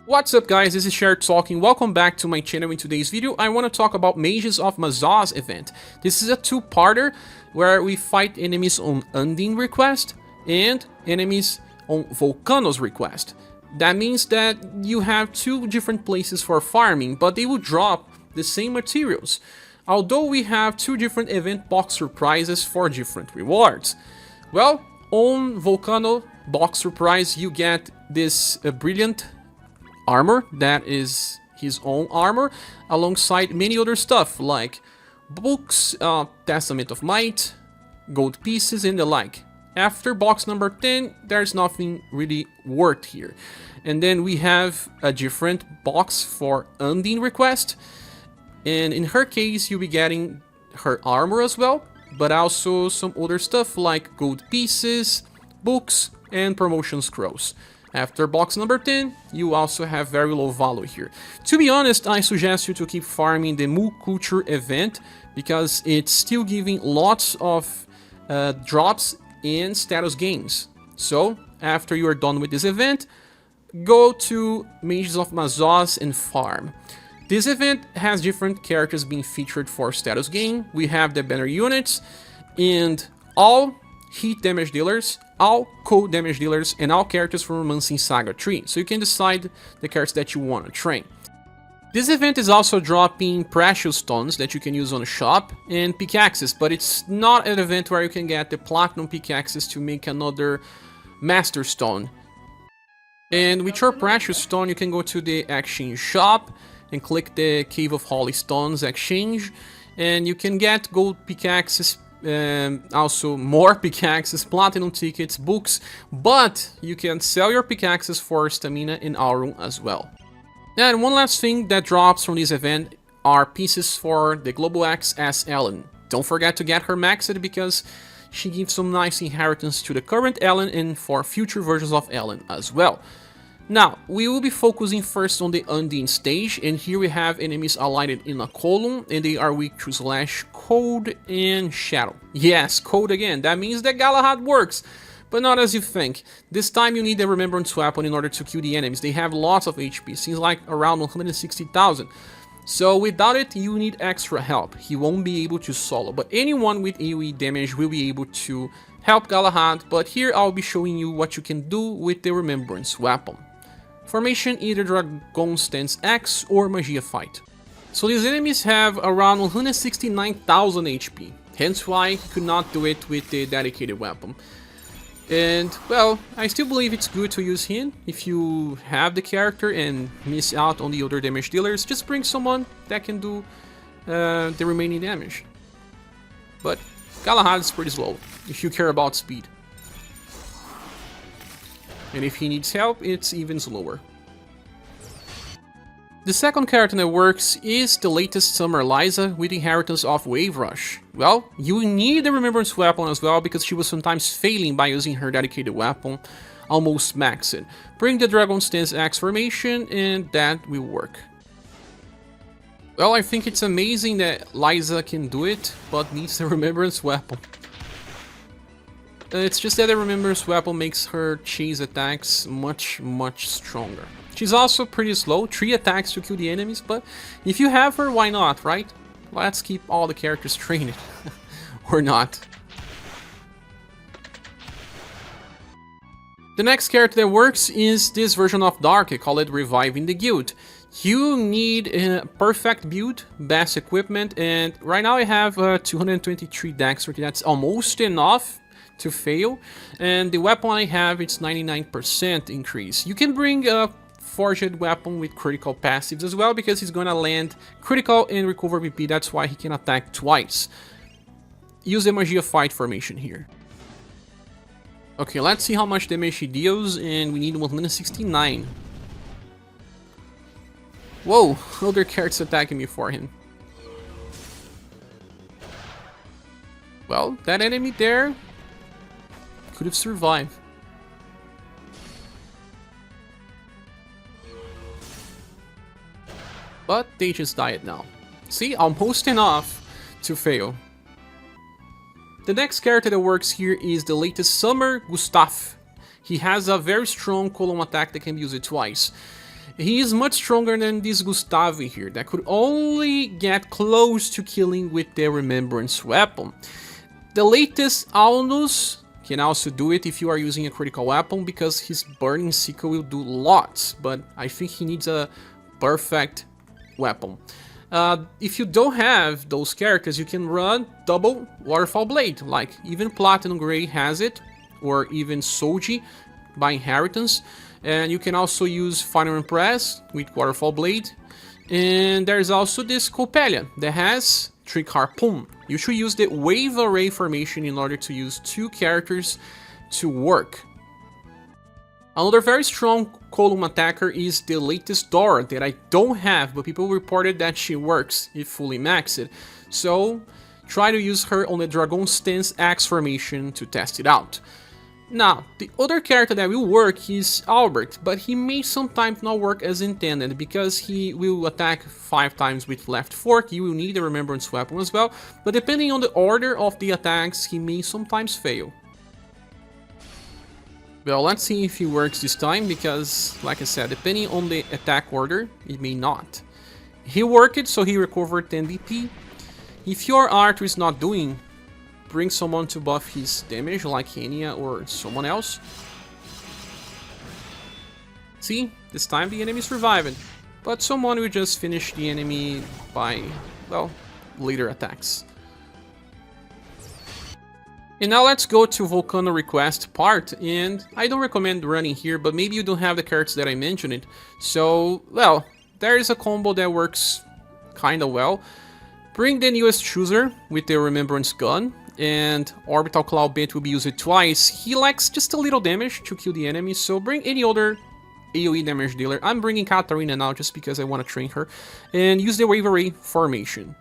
What's up guys, this is ScherBR talking. Welcome back to my channel. In today's video I want to talk about Mages of Mahzoz event. This is a two-parter where we fight enemies on Undine request and enemies on Volcano's request. That means that you have two different places for farming, but they will drop the same materials. Although we have two different event box surprises for different rewards. Well, on Volcano box surprise you get this brilliant armor that is his own armor, alongside many other stuff like books, Testament of Might, gold pieces and the like. After box number 10 there's nothing really worth here. And then we have a different box for Undine request, and in her case you'll be getting her armor as well, but also some other stuff like gold pieces, books and promotion scrolls. After box number 10, you also have very low value here. To be honest, I suggest you to keep farming the Mu Culture event, because it's still giving lots of drops and status gains. So, after you are done with this event, go to Mages of Mahzoz and farm. This event has different characters being featured for status gain. We have the banner units, and all hit damage dealers, all cold damage dealers, and all characters from Romancing Saga tree, so you can decide the characters that you want to train. This event is also dropping precious stones that you can use on the shop and pickaxes, but it's not an event where you can get the platinum pickaxes to make another master stone. And with your precious stone you can go to the exchange shop and click the Cave of Holy Stones exchange, and you can get gold pickaxes, also more pickaxes, platinum tickets, books, but you can sell your pickaxes for stamina and aurum as well. And one last thing that drops from this event are pieces for the Global X as Ellen. Don't forget to get her maxed, because she gives some nice inheritance to the current Ellen and for future versions of Ellen as well. Now, we will be focusing first on the Undine Stage, and here we have enemies aligned in a column, and they are weak to slash, cold, and shadow. Yes, cold again, that means that Galahad works, but not as you think. This time you need the Remembrance Weapon in order to kill the enemies. They have lots of HP, seems like around 160,000. So without it, you need extra help. He won't be able to solo, but anyone with AoE damage will be able to help Galahad, but here I'll be showing you what you can do with the Remembrance Weapon. Formation either Dragon Stance X or Magia Fight. So these enemies have around 169,000 HP, hence why he could not do it with the dedicated weapon. And well, I still believe it's good to use him. If you have the character and miss out on the other damage dealers, just bring someone that can do the remaining damage. But Galahad is pretty slow, if you care about speed. And if he needs help, it's even slower. The second character that works is the latest summer Lyza with inheritance of Wave Rush. Well, you need the Remembrance Weapon as well, because she was sometimes failing by using her dedicated weapon almost maxed. Bring the Dragon Stance X formation and that will work. Well, I think it's amazing that Lyza can do it, but needs the Remembrance Weapon. It's just that the Remembrance Weapon makes her chase attacks much stronger. She's also pretty slow, 3 attacks to kill the enemies, but if you have her, why not, right? Let's keep all the characters trained. Or not. The next character that works is this version of Darque, called Reviving the Guild. You need a perfect build, best equipment, and right now I have 223 dexterity, that's almost enough to fail, and the weapon I have, it's 99% increase. You can bring a forged weapon with critical passives as well, because he's gonna land critical and recover BP, that's why he can attack twice. Use the Magia Fight formation here. Okay, let's see how much damage he deals, and we need 169. Whoa, other characters attacking me for him. Well, that enemy there could have survived. But they just died now. See, almost enough to fail. The next character that works here is the latest summer Gustav. He has a very strong column attack that can be used twice. He is much stronger than this Gustavo here, that could only get close to killing with the Remembrance Weapon. The latest Alnus can also do it if you are using a critical weapon, because his Burning Sickle will do lots, but I think he needs a perfect weapon. If you don't have those characters, you can run double Waterfall Blade, like even Platinum Grey has it, or even So-cho by inheritance. And you can also use Final Impress with Waterfall Blade. And there's also this Copelia that has Trick Harpoon. You should use the Wave Array formation in order to use 2 characters to work. Another very strong column attacker is the latest Dora that I don't have, but people reported that she works if fully maxed. So try to use her on the Dragon Stance Axe formation to test it out. Now, the other character that will work is Albert, but he may sometimes not work as intended, because he will attack 5 times with left fork. You will need a Remembrance Weapon as well, but depending on the order of the attacks, he may sometimes fail. Well, let's see if he works this time, because, like I said, depending on the attack order, it may not. He worked it, so he recovered 10 DP. If your Arthur is not doing, bring someone to buff his damage, like Enya or someone else. See, this time the enemy survived, but someone will just finish the enemy by, well, later attacks. And now let's go to Volcano request part, and I don't recommend running here, but maybe you don't have the cards that I mentioned it. So, well, there is a combo that works kinda well. Bring the newest Shuzer with the Remembrance Gun, and Orbital Cloud Bait will be used twice. He lacks just a little damage to kill the enemy, so bring any other AoE damage dealer. I'm bringing Katarina now just because I want to train her, and use the Wave Array formation.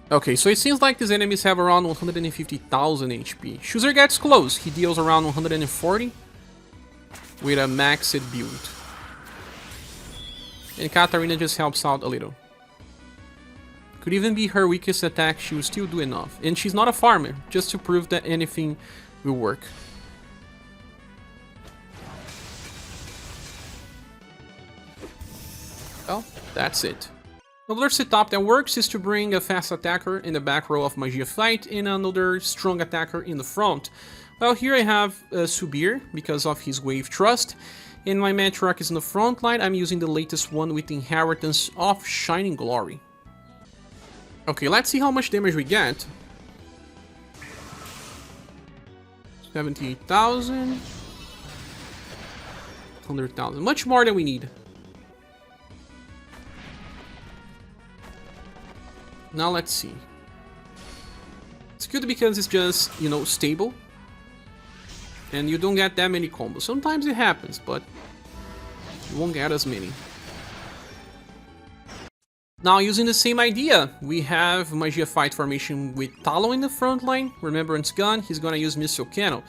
Okay, so it seems like these enemies have around 150,000 HP. Shuzer gets close, he deals around 140 with a maxed build. And Katarina just helps out a little. Could even be her weakest attack, she will still do enough. And she's not a farmer, just to prove that anything will work. Well, that's it. Another setup that works is to bring a fast attacker in the back row of Magia Fight and another strong attacker in the front. Well, here I have Subier because of his Wave Trust, and my Matriarch is in the front line. I'm using the latest one with Inheritance of Shining Glory. Okay, let's see how much damage we get. 78,000. 100,000. Much more than we need. Now let's see. It's good because it's just, you know, stable. And you don't get that many combos. Sometimes it happens, but you won't get as many. Now, using the same idea, we have Magia Fight formation with Talon in the front line. Remembrance Gun, he's gonna use Missile Cannon.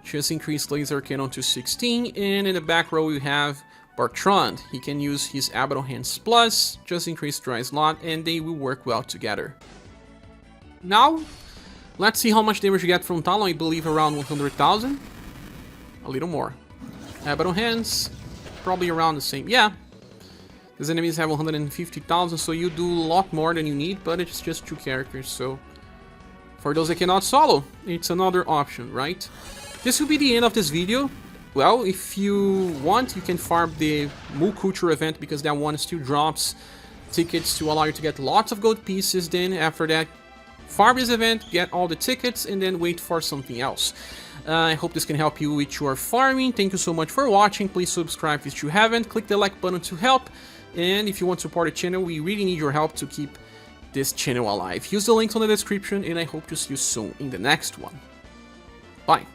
Just increase Laser Cannon to 16. And in the back row, we have Bertrand. He can use his Abbadon Hands Plus, just increase Dry Slot, and they will work well together. Now, let's see how much damage you get from Talon. I believe around 100,000. A little more. Abbadon Hands, probably around the same. Yeah. These enemies have 150,000, so you do a lot more than you need, but it's just 2 characters, so for those that cannot solo, it's another option, right? This will be the end of this video. Well, if you want, you can farm the Mu Culture event, because that one still drops tickets to allow you to get lots of gold pieces. Then after that, farm this event, get all the tickets, and then wait for something else. I hope this can help you with your farming. Thank you so much for watching. Please subscribe if you haven't. Click the like button to help. And if you want to support the channel, we really need your help to keep this channel alive. Use the links on the description, and I hope to see you soon in the next one. Bye.